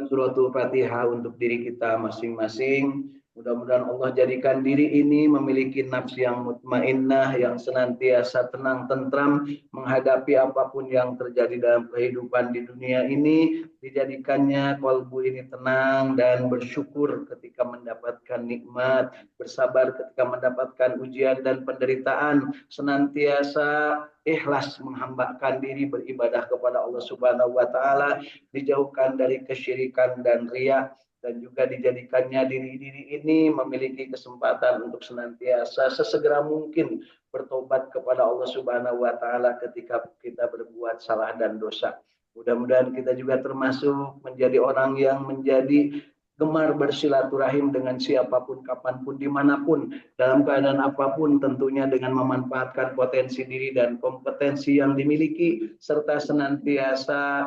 Suratul Fatihah untuk diri kita masing-masing. Mudah-mudahan Allah jadikan diri ini memiliki nafsu yang mutmainnah, yang senantiasa tenang, tentram, menghadapi apapun yang terjadi dalam kehidupan di dunia ini. Dijadikannya kalbu ini tenang dan bersyukur ketika mendapatkan nikmat, bersabar ketika mendapatkan ujian dan penderitaan, senantiasa ikhlas menghambakan diri beribadah kepada Allah Subhanahu wa taala, dijauhkan dari kesyirikan dan riya, dan juga dijadikannya diri-diri ini memiliki kesempatan untuk senantiasa sesegera mungkin bertobat kepada Allah Subhanahu wa taala ketika kita berbuat salah dan dosa. Mudah-mudahan kita juga termasuk menjadi orang yang menjadi gemar bersilaturahim dengan siapapun, kapanpun, dimanapun, dalam keadaan apapun, tentunya dengan memanfaatkan potensi diri dan kompetensi yang dimiliki, serta senantiasa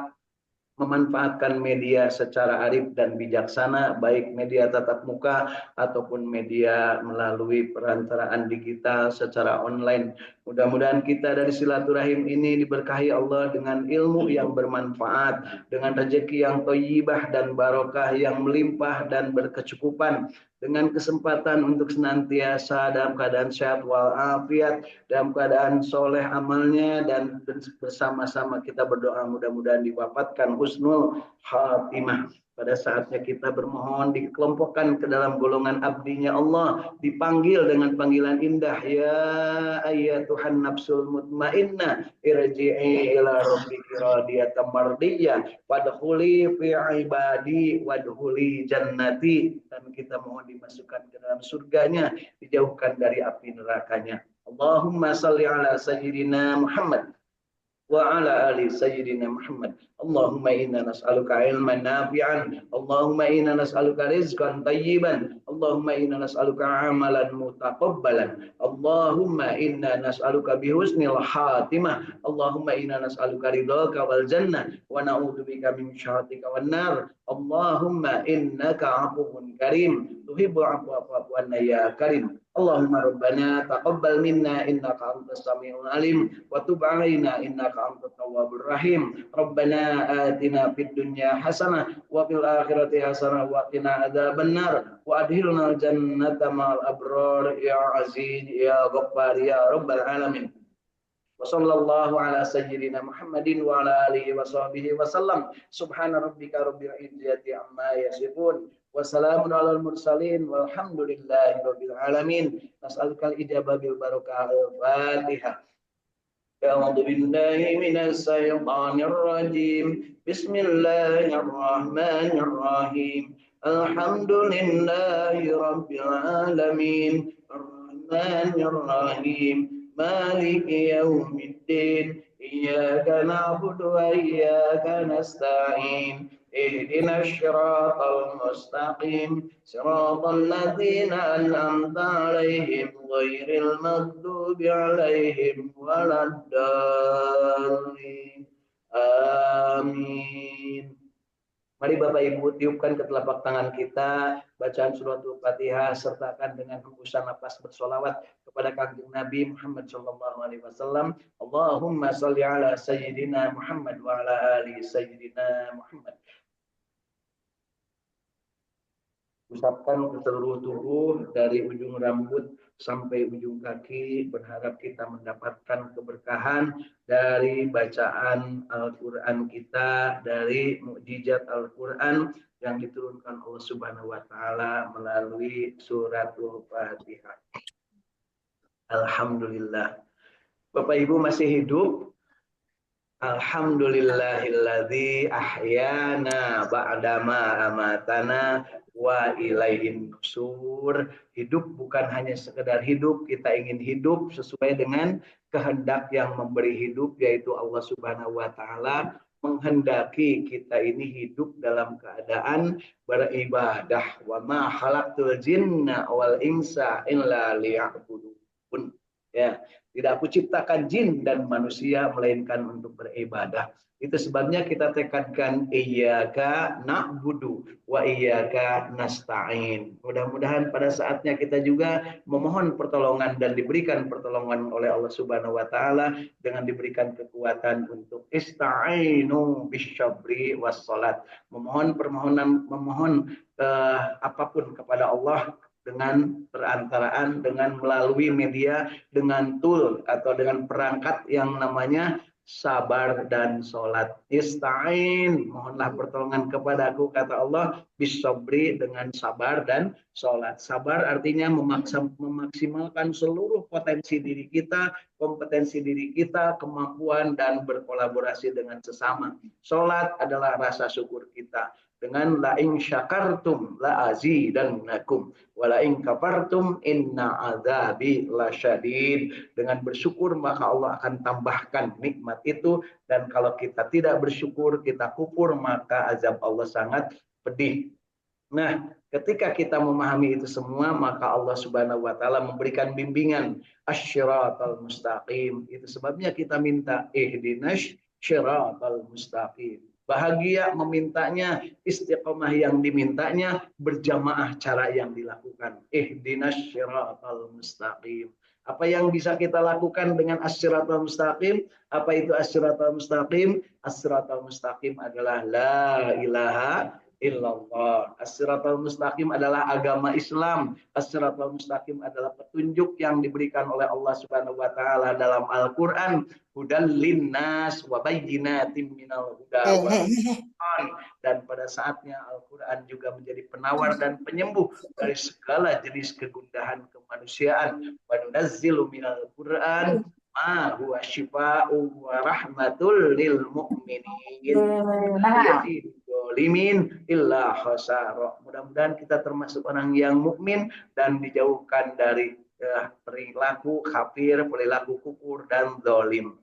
memanfaatkan media secara arif dan bijaksana, baik media tatap muka ataupun media melalui perantaraan digital secara online. Mudah-mudahan kita dari silaturahim ini diberkahi Allah dengan ilmu yang bermanfaat, dengan rezeki yang thayyibah dan barokah yang melimpah dan berkecukupan, dengan kesempatan untuk senantiasa dalam keadaan sehat walafiat, dalam keadaan soleh amalnya, dan bersama-sama kita berdoa mudah-mudahan diwafatkan husnul khatimah. Pada saatnya kita bermohon dikelompokkan ke dalam golongan abdinya Allah, dipanggil dengan panggilan indah, ya ayyatuhan nafsul mutmainnah irji'i ila rabbiki radiyatan mardiyah wadkhuli fi ibadi wadkhuli jannati. Dan kita mohon dimasukkan ke dalam surganya, dijauhkan dari api nerakanya. Allahumma salli ala sayyidina Muhammad wa ala ali sayyidina Muhammad. Allahumma inna nas'aluka ilman nafi'an. Allahumma inna nas'aluka rizqan tayyiban. Allahumma inna nas'aluka amalan mutaqabbalan. Allahumma inna nas'aluka bihusnil khatimah. Allahumma inna nas'aluka ridhaka wal jannah wa na'udzubika min syarrika wan nar. Allahumma innaka afuwun karim tuhibbul afwa fa'fu anna ya karim. Allahumma rabbana taqabbal minna innaka antas samiul alim wa tub alaina innaka antat tawwabur rahim. Rabbana atina fid dunya hasanah wa fil akhirati hasanah wa qina adzabannar wa adkhilnal jannata ma'al abrar ya aziz ya ghaffar ya rabbal alamin. Wa sallallahu ala sayyidina Muhammadin wa ala alihi wa sahbihi wa sallam. Subhana rabbika rabbil izzati amma yasifun. Wassalamun alal mursalin walhamdulillahi rabbil alamin. Nas'alukal ijabah bil barakah al-Fatihah. A'udzu billahi minas syaitonir rajim. Bismillahirrahmanirrahim. Alhamdulillahi rabbil alamin. Ar-Rahmanir Rahim. مالك يوم الدين إياك نعبد وإياك نستعين اهدنا الصراط المستقيم صراط الذين أنعمت عليهم غير المغضوب عليهم ولا الضالين آمين. Mari Bapak Ibu tiupkan ke telapak tangan kita bacaan suratul Fatihah, sertakan dengan hembusan nafas bersolawat kepada Kanjeng Nabi Muhammad sallallahu alaihi wasallam. Allahumma shalli ala sayyidina Muhammad wa ala ali sayyidina Muhammad. Usapkan ke seluruh tubuh dari ujung rambut sampai ujung kaki, berharap kita mendapatkan keberkahan dari bacaan Al-Quran kita, dari mukjizat Al-Quran yang diturunkan Allah Subhanahu wa taala melalui suratul Fatihah. Alhamdulillah. Bapak Ibu masih hidup? Alhamdulillahilladzi ahyana ba'dama amatana wa ilaihin nusur. Hidup bukan hanya sekedar hidup, kita ingin hidup sesuai dengan kehendak yang memberi hidup, yaitu Allah Subhanahu wa taala menghendaki kita ini hidup dalam keadaan beribadah. Wa ma khalaqtul jinna wal insa illa liya'budun. Ya, tidak aku ciptakan jin dan manusia melainkan untuk beribadah. Itu sebabnya kita tekankan iyyaka na'budu wa iyyaka nasta'in. Mudah-mudahan pada saatnya kita juga memohon pertolongan dan diberikan pertolongan oleh Allah Subhanahu wa taala dengan diberikan kekuatan untuk ista'inu bisyabri was salat. Memohon apapun kepada Allah dengan perantaraan, dengan melalui media, dengan tool atau dengan perangkat yang namanya sabar dan sholat. Ista'in, mohonlah pertolongan kepadaku, kata Allah, bisobri, dengan sabar dan sholat. Sabar artinya memaksimalkan seluruh potensi diri kita, kompetensi diri kita, kemampuan, dan berkolaborasi dengan sesama. Sholat adalah rasa syukur kita. Dengan la in syakartum la azidannakum wa la in kafartum inna adzabi lasyadid. Dengan bersyukur maka Allah akan tambahkan nikmat itu, dan kalau kita tidak bersyukur, kita kufur, maka azab Allah sangat pedih. Nah, ketika kita memahami itu semua, maka Allah Subhanahu wa taala memberikan bimbingan asy-syiratal mustaqim. Itu sebabnya kita minta ihdinas syiratal mustaqim. Bahagia memintanya, istiqomah yang dimintanya, berjamaah cara yang dilakukan. Ihdinas syiratal mustaqim. Apa yang bisa kita lakukan dengan as-siratal mustaqim? Apa itu as-siratal mustaqim? As-siratal mustaqim adalah la ilaha illallah. As-siratal mustaqim adalah agama Islam. As-siratal mustaqim adalah petunjuk yang diberikan oleh Allah Subhanahu wa taala dalam Al-Qur'an, hudal linnas wa bayyinatin minal huda wal furqan. Dan pada saatnya Al-Qur'an juga menjadi penawar dan penyembuh dari segala jenis kegundahan kemanusiaan. Wa nunazzilu minal Qur'an ma huwa syifaa'u wa rahmatul lil mu'minin. Limin illa khasara. Mudah-mudahan kita termasuk orang yang mukmin dan dijauhkan dari perilaku kafir, perilaku kufur dan zalim.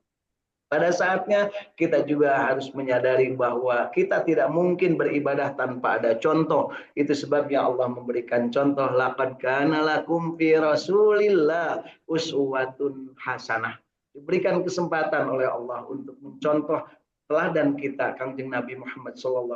Pada saatnya kita juga harus menyadari bahwa kita tidak mungkin beribadah tanpa ada contoh. Itu sebabnya Allah memberikan contoh, laqad kana lakum fi Rasulillah uswatun hasanah. Diberikan kesempatan oleh Allah untuk mencontoh teladan kita, Kangjeng Nabi Muhammad SAW,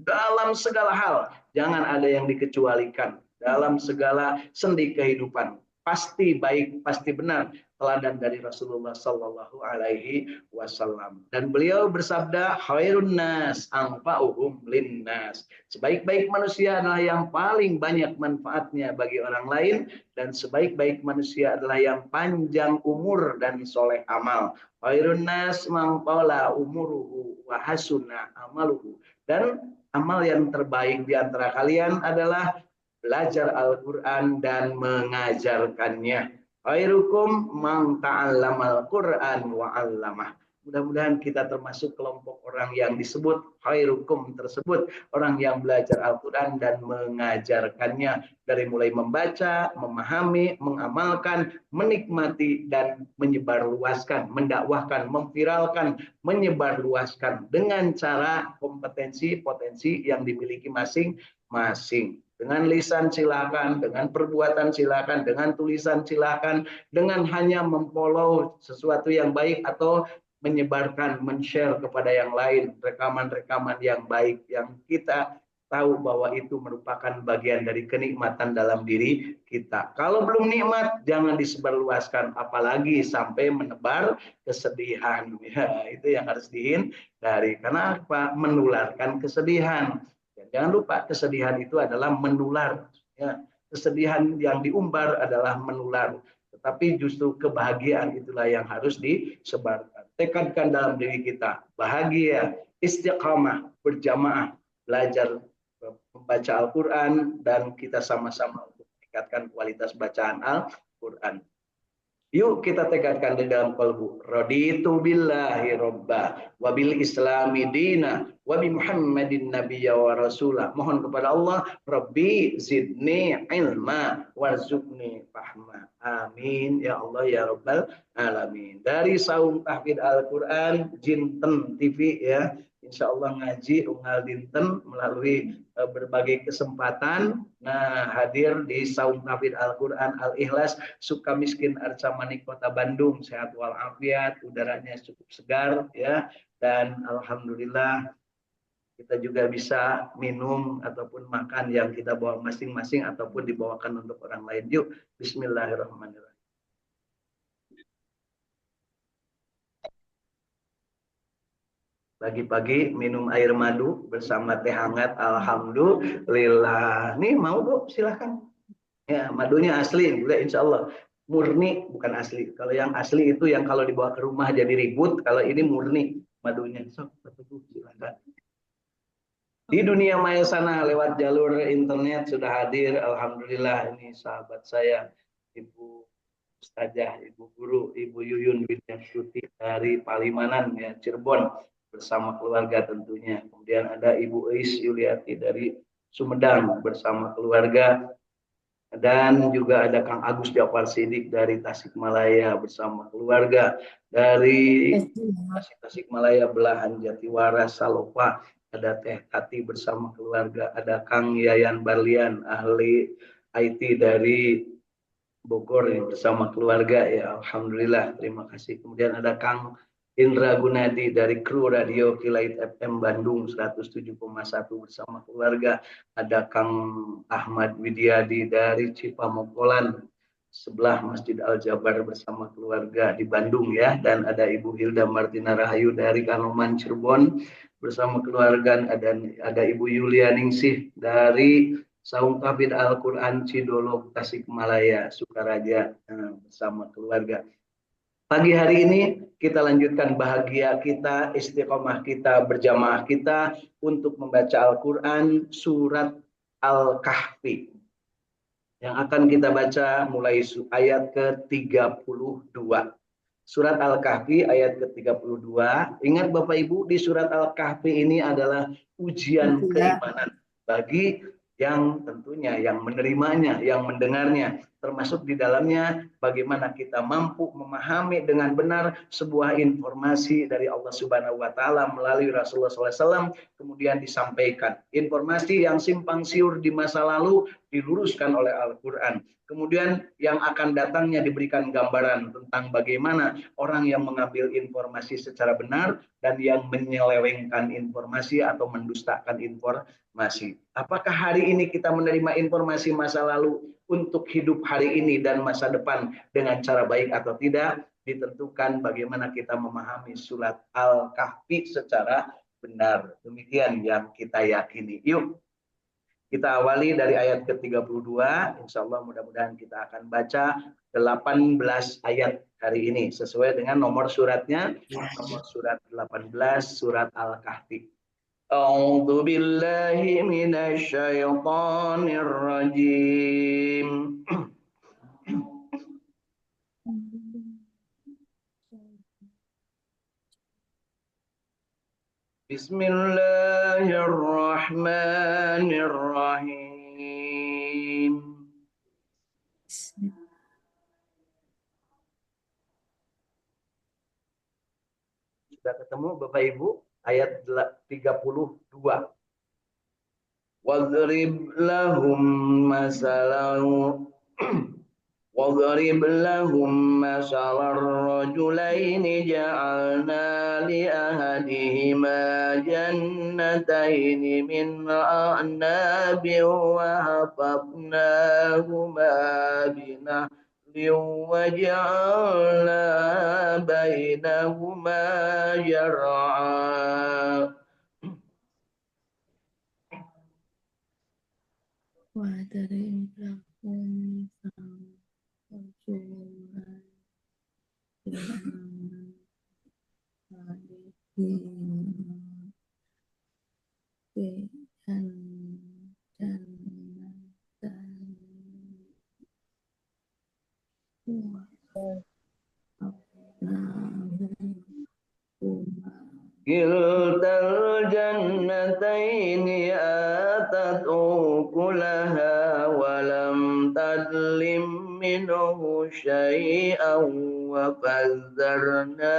dalam segala hal. Jangan ada yang dikecualikan. Dalam segala sendi kehidupan, pasti baik, pasti benar teladan dari Rasulullah Sallallahu Alaihi Wasallam. Dan beliau bersabda, khairun nas anfa'uhum linnas. Sebaik-baik manusia adalah yang paling banyak manfaatnya bagi orang lain, dan sebaik-baik manusia adalah yang panjang umur dan soleh amal. Khairun nas man qala umuruhu wa hasuna amaluhu. Dan amal yang terbaik di antara kalian adalah belajar Al-Quran dan mengajarkannya. Khairukum man ta'allamal Quran wa 'allamah. Mudah-mudahan kita termasuk kelompok orang yang disebut khairukum tersebut, orang yang belajar Al-Quran dan mengajarkannya, dari mulai membaca, memahami, mengamalkan, menikmati, dan menyebarluaskan, mendakwahkan, memviralkan, menyebarluaskan dengan cara kompetensi, potensi yang dimiliki masing-masing. Dengan lisan silakan, dengan perbuatan silakan, dengan tulisan silakan, dengan hanya memfollow sesuatu yang baik atau menyebarkan, men-share kepada yang lain rekaman-rekaman yang baik yang kita tahu bahwa itu merupakan bagian dari kenikmatan dalam diri kita. Kalau belum nikmat, jangan disebarluaskan, apalagi sampai menebar kesedihan. Ya, itu yang harus dihindari. Karena apa? Menularkan kesedihan. Jangan lupa, kesedihan itu adalah menular. Ya, kesedihan yang diumbar adalah menular. Tetapi justru kebahagiaan itulah yang harus disebarkan. Tekankan dalam diri kita, bahagia, istiqamah, berjamaah, belajar membaca Al-Quran, dan kita sama-sama untuk meningkatkan kualitas bacaan Al-Quran. Yuk kita tekankan di dalam kalbu. Raditu billahi robba, wabil islami dina, wabi muhammadin nabiyya wa rasulah. Mohon kepada Allah, Rabbi zidni ilma, warzuqni fahma. Amin. Ya Allah, ya Rabbal alamin. Dari Saum Tahfidz Al-Quran, Jinten TV ya. Insya Allah ngaji unggal dinten melalui berbagai kesempatan. Nah, hadir di Saum Tahfidz Al-Quran Al-Ikhlas, Sukamiskin Arca Manik, Kota Bandung. Sehat walafiat, udaranya cukup segar ya. dan alhamdulillah kita juga bisa minum ataupun makan yang kita bawa masing-masing ataupun dibawakan untuk orang lain. Yuk, bismillahirrahmanirrahim. Pagi-pagi minum air madu bersama teh hangat, alhamdulillah. Nih mau Bu, silahkan. Ya, madunya asli, juga insya Allah. Murni, bukan asli. Kalau yang asli itu yang kalau dibawa ke rumah jadi ribut. Kalau ini murni madunya. So, silahkan. Di dunia maya sana lewat jalur internet sudah hadir. Alhamdulillah ini sahabat saya, Ibu Ustazah, Ibu Guru, Ibu Yuyun Widyasuti dari Palimanan, ya, Cirebon, bersama keluarga tentunya. Kemudian ada Ibu Eis Yuliati dari Sumedang bersama keluarga. Dan juga ada Kang Agus Jafar Sidik dari Tasikmalaya bersama keluarga. Dari Tasikmalaya belahan Jatiwaras Salopa ada Teh Tati bersama keluarga. Ada Kang Yayan Barlian ahli IT dari Bogor ya, bersama keluarga, ya alhamdulillah, terima kasih. Kemudian ada Kang Indra Gunadi dari kru Radio Kilait FM Bandung 107,1 bersama keluarga. Ada Kang Ahmad Widyadi dari Cipamokolan sebelah Masjid Al Jabar bersama keluarga di Bandung, ya. Dan ada Ibu Hilda Martina Rahayu dari Kanoman Cirebon bersama keluarga. Ada Ibu Yulia Ningsih dari Saung Kabid Al-Quran Cidolog Tasikmalaya Sukaraja bersama keluarga. Pagi hari ini kita lanjutkan bahagia kita, istiqomah kita, berjamaah kita untuk membaca Al-Quran surat Al-Kahfi. Yang akan kita baca mulai ayat ke-32. Surat Al-Kahfi ayat ke-32. Ingat Bapak Ibu, di surat Al-Kahfi ini adalah ujian keimanan bagi yang tentunya yang menerimanya, yang mendengarnya, termasuk di dalamnya bagaimana kita mampu memahami dengan benar sebuah informasi dari Allah Subhanahu wa taala melalui Rasulullah SAW, kemudian disampaikan. Informasi yang simpang siur di masa lalu diluruskan oleh Al-Qur'an. Kemudian yang akan datangnya diberikan gambaran tentang bagaimana orang yang mengambil informasi secara benar dan yang menyelewengkan informasi atau mendustakan informasi. Apakah hari ini kita menerima informasi masa lalu untuk hidup hari ini dan masa depan dengan cara baik atau tidak, ditentukan bagaimana kita memahami surat Al-Kahfi secara benar. Demikian yang kita yakini. Yuk kita awali dari ayat ke-32. Insya Allah mudah-mudahan kita akan baca 18 ayat hari ini sesuai dengan nomor suratnya, nomor surat 18 surat Al-Kahfi. A'udzu billahi minasyaitonir rajim. Bismillahirrahmanirrahim. Sudah ketemu Bapak Ibu? Ayat 32. Wadrib lahum masalan واضرب لهم مثل الرجلين جعلنا لأحدهما جنتين من أعناب وحفظناهما بنخل وجعلنا بينهما زرعا واضرب لهم كلتا الجنتين آتت أكلها ولم تظلم منه شيئا وفجرنا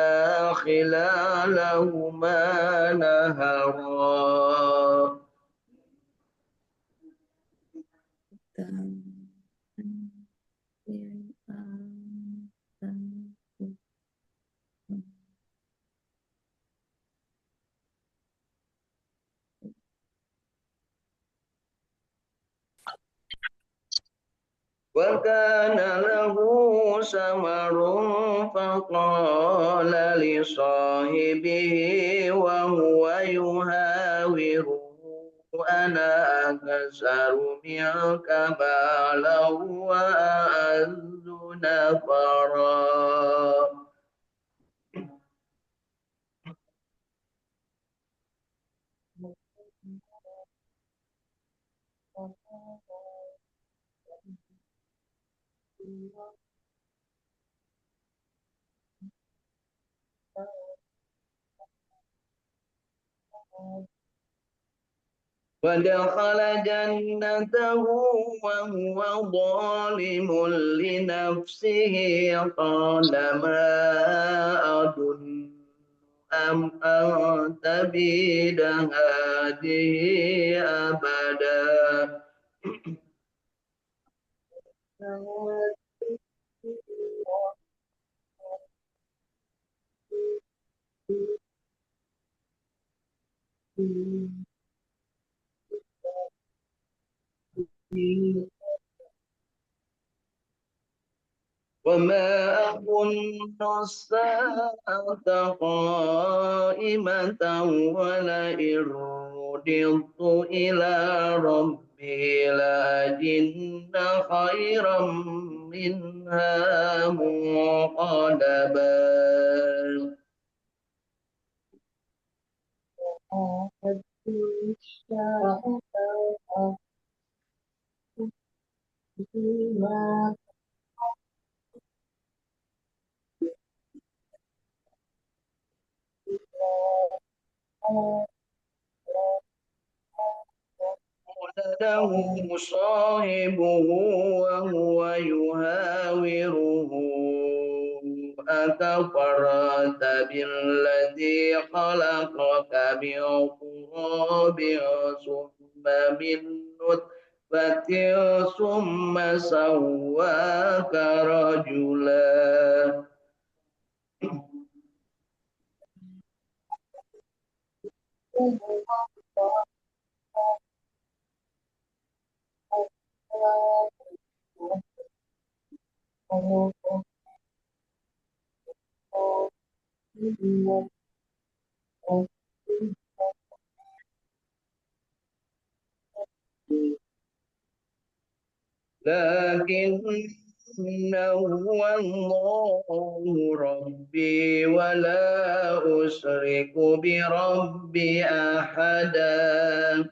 خلالهما نهرا. وكان له ثمر فقال لصاحبه وهو يحاوره أنا أكثر منك مالا وأعز نفرا. ودخل جنته وهو ظالم لنفسه قال ما أظن أن تبيد هذه أبدا. وما أظن الساعة قائمة ولئن رددت إلى ربي لأجدن خيرا منها منقلبا. له صاحبه وهو يهاوره أكفرت بالذي خلقك من تراب ثم من نطفة ثم سواك رجلا. لكن هو الله ربي ولا أشرك بربي أحدا.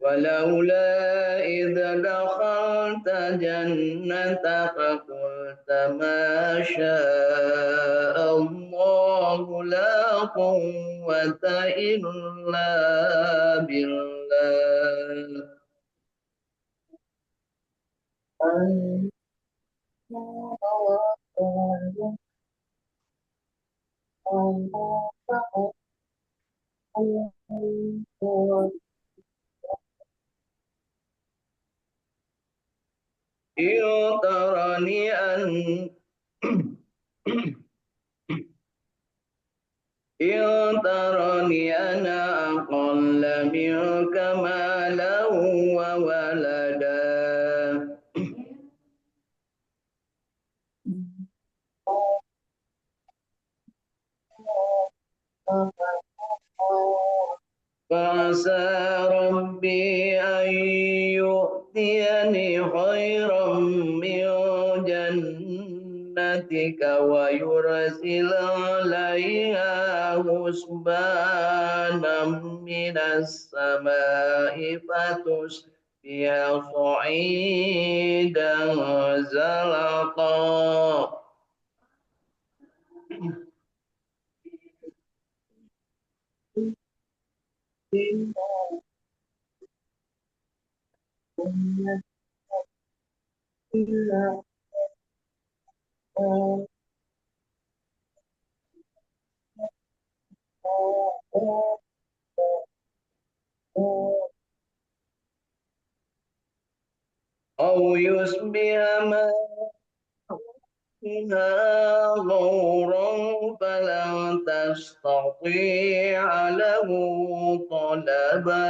ولولا إذ دخلت جنتك قلت ما شاء الله لا قوة إلا بالله. إن ترني أنا أقل منك مالا وولدا فعسى ربي أن يؤتيني خيرا من جنتك ويرسل عليها حسبانا من السماء فتصبح صعيدا زلقا. أو يصبح فيها غورا فلن تستطيع له طلبا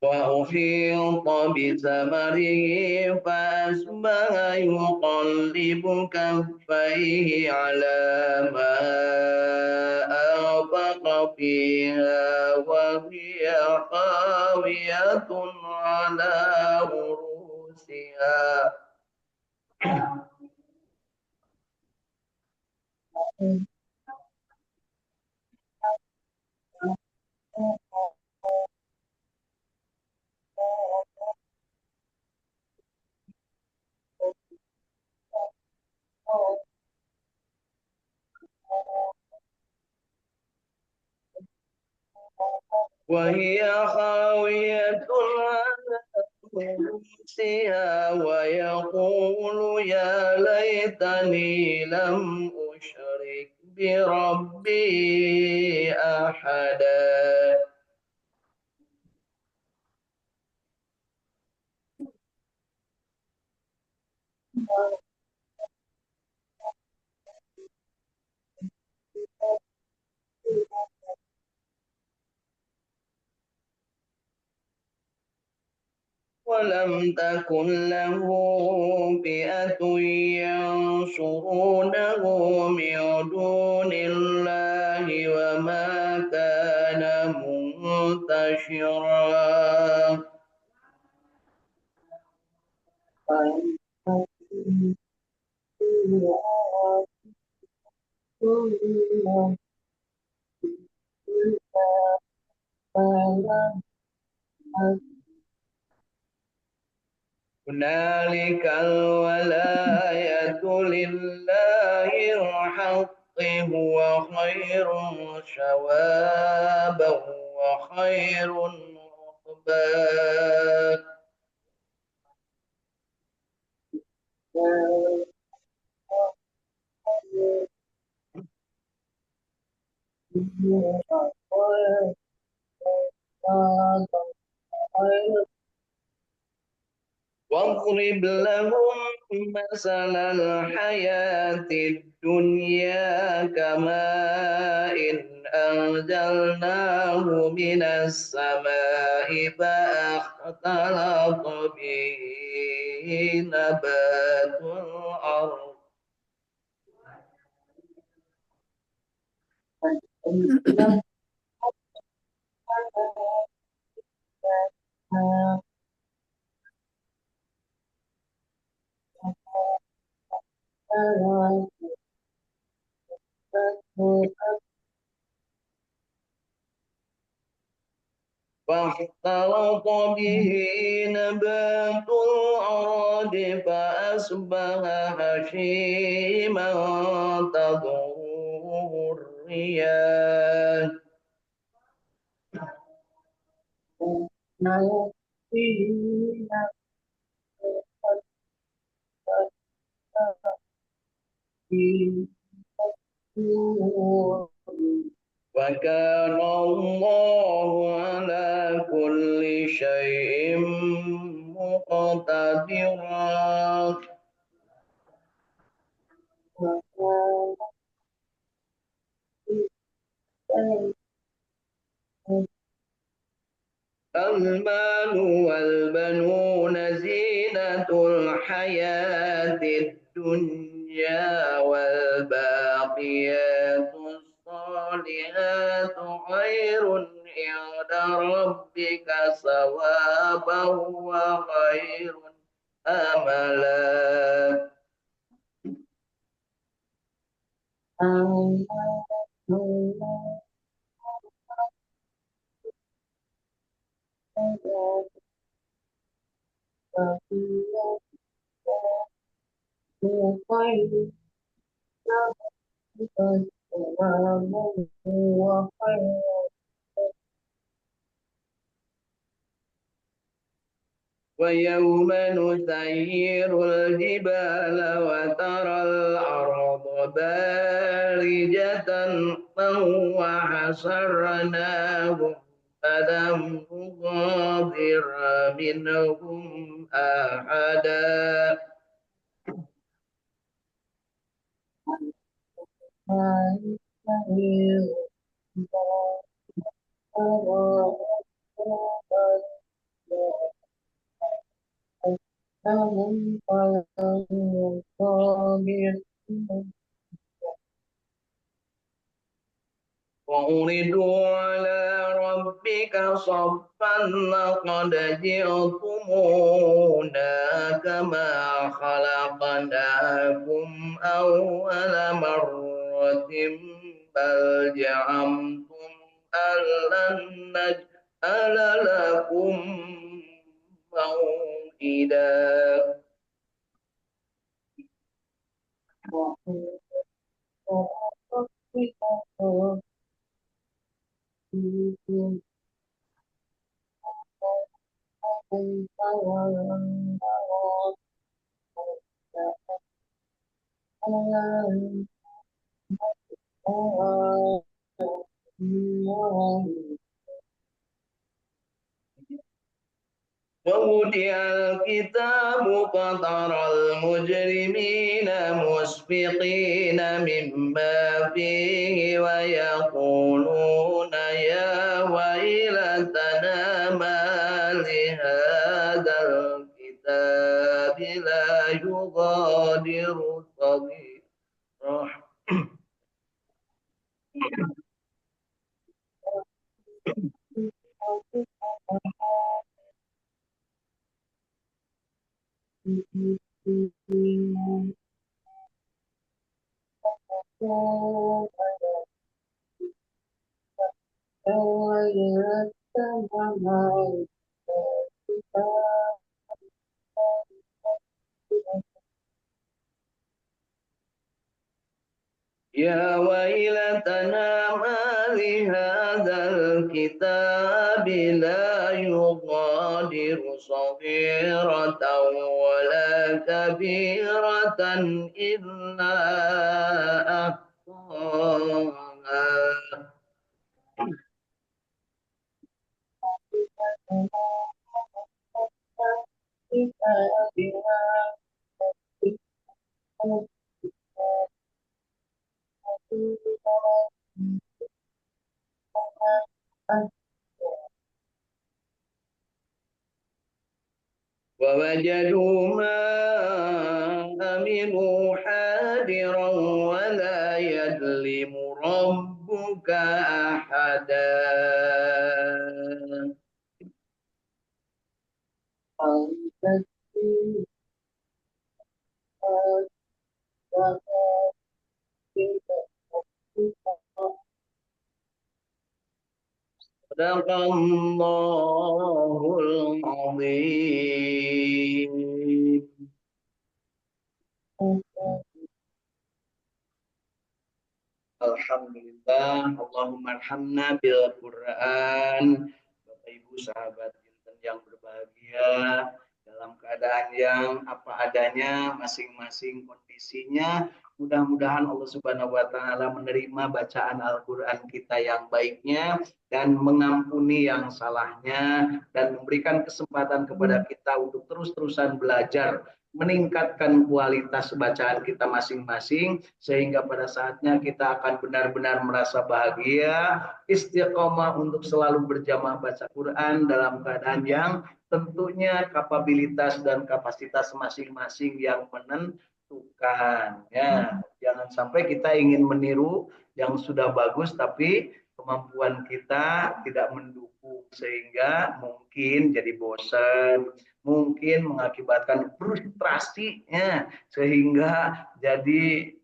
وأحيط بثمره فأصبح يقلب كفيه على ما أنفق فيها وهي خاوية على عروشها وهي خاوية على عروشها ويقول يا ليتني لم أشرك بربي أحدا ولم تكن له فئة ينصرونه من دون الله وما كان منتشرا هنالك الولاية لله الحق هو خير ثوابا وخير عقبا واضرب لهم مثل الحياة الدنيا كماء إن أنزلناه من السماء فاختلط به نبات الأرض فاختلط به نبات الأرض فأصبح هشيما تذروه الرياح وكان الله على كل شيء مقتدرا المال والبنون زينة الحياة الدنيا والباقيات الصالحات خير عند ربك ثوابا وخير أملا ويوم نسير الجبال وترى الأرض بارجة وحشرناهم فلم نغادر منهم أحدا. وعرضوا على ربك صفا لقد جئتمونا كما خلقناكم أول مرة بل زعمتم أن لن نجعل لكم موعدا. ووضع الكتاب فترى المجرمين مشفقين مما فيه ويقولون يا ويلتنا ما لهذا الكتاب لا يغادر صغيرة يا ويلتنا ما لهذا الكتاب لا يغادر صغيرة ولا كبيرة إلا أحصاها. ووجدوا ما عملوا حاضرا ولا يظلم ربك أحدا. صدق الله العظيم. Alhamdulillah, Allahumma arhamna bil Quran. Bapak Ibu sahabat Inten yang berbahagia, dalam keadaan yang apa adanya, masing-masing kondisinya, mudah-mudahan Allah Subhanahu wa taala menerima bacaan Al-Qur'an kita yang baiknya dan mengampuni yang salahnya dan memberikan kesempatan kepada kita untuk terus-terusan belajar, meningkatkan kualitas bacaan kita masing-masing sehingga pada saatnya kita akan benar-benar merasa bahagia, istiqomah untuk selalu berjamaah baca Quran dalam keadaan yang tentunya kapabilitas dan kapasitas masing-masing yang menentukan. Ya, jangan sampai kita ingin meniru yang sudah bagus tapi kemampuan kita tidak mendukung sehingga mungkin jadi bosan, mungkin mengakibatkan frustrasi ya, sehingga jadi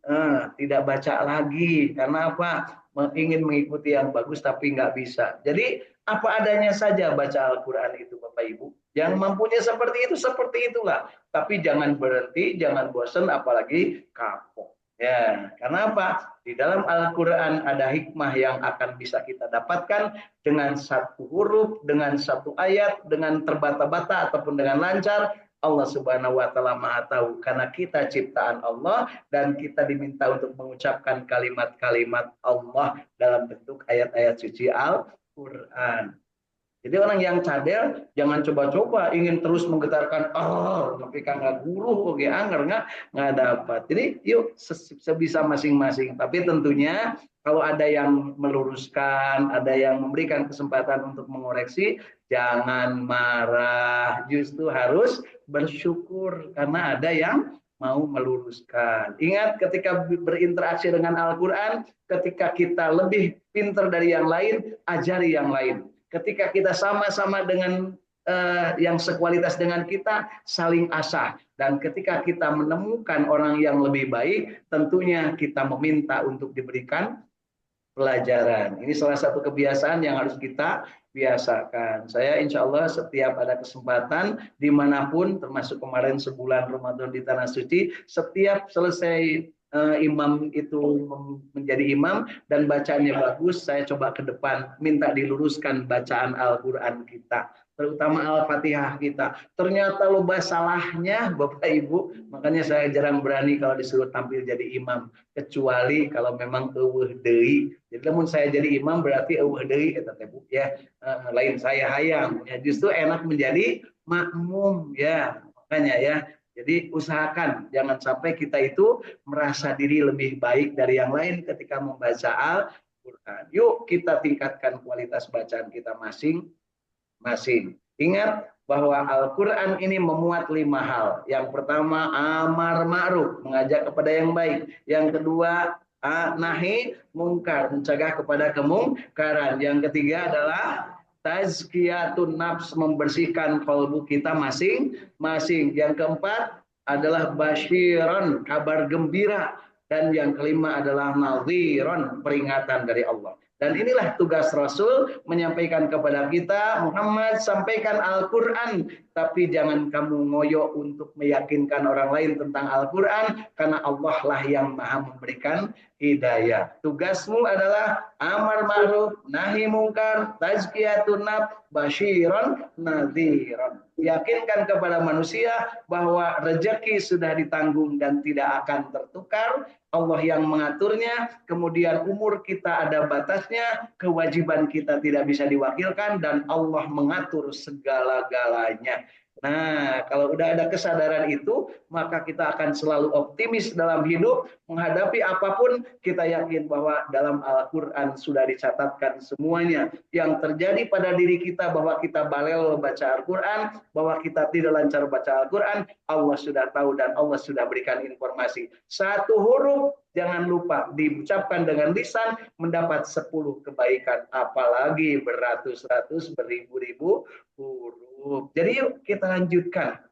tidak baca lagi karena apa? Ingin mengikuti yang bagus tapi nggak bisa. Jadi apa adanya saja baca Al-Quran itu Bapak Ibu. Yang mampunya seperti itu seperti itulah. Tapi jangan berhenti, jangan bosan, apalagi kapok. Ya, karena apa? Di dalam Al-Quran ada hikmah yang akan bisa kita dapatkan dengan satu huruf, dengan satu ayat, dengan terbata-bata ataupun dengan lancar. Allah Subhanahu wa Ta'ala Maha Tahu, karena kita ciptaan Allah dan kita diminta untuk mengucapkan kalimat-kalimat Allah dalam bentuk ayat-ayat suci Al-Quran. Jadi orang yang cadel jangan coba-coba ingin terus menggetarkan tapi kan nggak guru oke anggar nggak dapat. Jadi yuk sebisa masing-masing. Tapi tentunya kalau ada yang meluruskan, ada yang memberikan kesempatan untuk mengoreksi, jangan marah. Justru harus bersyukur karena ada yang mau meluruskan. Ingat ketika berinteraksi dengan Al-Quran, ketika kita lebih pintar dari yang lain, ajari yang lain. Ketika kita sama-sama dengan yang sekualitas dengan kita, saling asah. Dan ketika kita menemukan orang yang lebih baik, tentunya kita meminta untuk diberikan pelajaran. Ini salah satu kebiasaan yang harus kita biasakan. Saya insya Allah setiap ada kesempatan, dimanapun, termasuk kemarin sebulan Ramadan di Tanah Suci, setiap selesai imam itu menjadi imam dan bacaannya bagus, saya coba ke depan minta diluruskan bacaan Al-Quran kita, terutama Al-Fatihah kita. Ternyata loba salahnya Bapak Ibu, makanya saya jarang berani kalau disuruh tampil jadi imam, kecuali kalau memang eueuh deui. Jadi namun saya jadi imam berarti eueuh deui eta teh Bu ya. Lain saya hayang ya, justru enak menjadi makmum ya. Makanya ya, jadi usahakan jangan sampai kita itu merasa diri lebih baik dari yang lain ketika membaca Al-Quran. Yuk kita tingkatkan kualitas bacaan kita masing-masing. Ingat bahwa Al-Quran ini memuat 5 hal. Yang pertama amar ma'ruf, mengajak kepada yang baik. Yang kedua nahi mungkar, mencegah kepada kemungkaran. Yang ketiga adalah tazkiyatun nafs, membersihkan kalbu kita masing-masing. Yang keempat adalah basyiron, kabar gembira. Dan yang kelima adalah nadhiron, peringatan dari Allah. Dan inilah tugas Rasul menyampaikan kepada kita, Muhammad sampaikan Al-Quran, tapi jangan kamu ngoyo untuk meyakinkan orang lain tentang Al-Quran, karena Allah lah yang maha memberikan hidayah. Tugasmu adalah amar ma'ruf, nahi mungkar, tazkiyatun nafs, basyiron, nadhiron. Yakinkan kepada manusia bahwa rezeki sudah ditanggung dan tidak akan tertukar. Allah yang mengaturnya, kemudian umur kita ada batasnya, kewajiban kita tidak bisa diwakilkan, dan Allah mengatur segala-galanya. Nah, kalau udah ada kesadaran itu, maka kita akan selalu optimis dalam hidup, menghadapi apapun, kita yakin bahwa dalam Al-Quran sudah dicatatkan semuanya. Yang terjadi pada diri kita bahwa kita balel baca Al-Quran, bahwa kita tidak lancar baca Al-Quran, Allah sudah tahu dan Allah sudah berikan informasi. Satu huruf jangan lupa diucapkan dengan lisan mendapat 10 kebaikan, apalagi beratus-ratus, beribu-ribu huruf. Jadi yuk kita lanjutkan,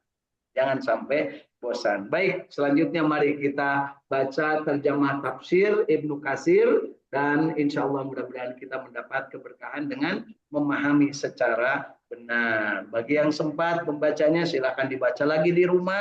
jangan sampai bosan. Baik, selanjutnya mari kita baca terjemah tafsir Ibnu Katsir, dan insya Allah mudah-mudahan kita mendapat keberkahan dengan memahami secara benar. Bagi yang sempat membacanya, silakan dibaca lagi di rumah.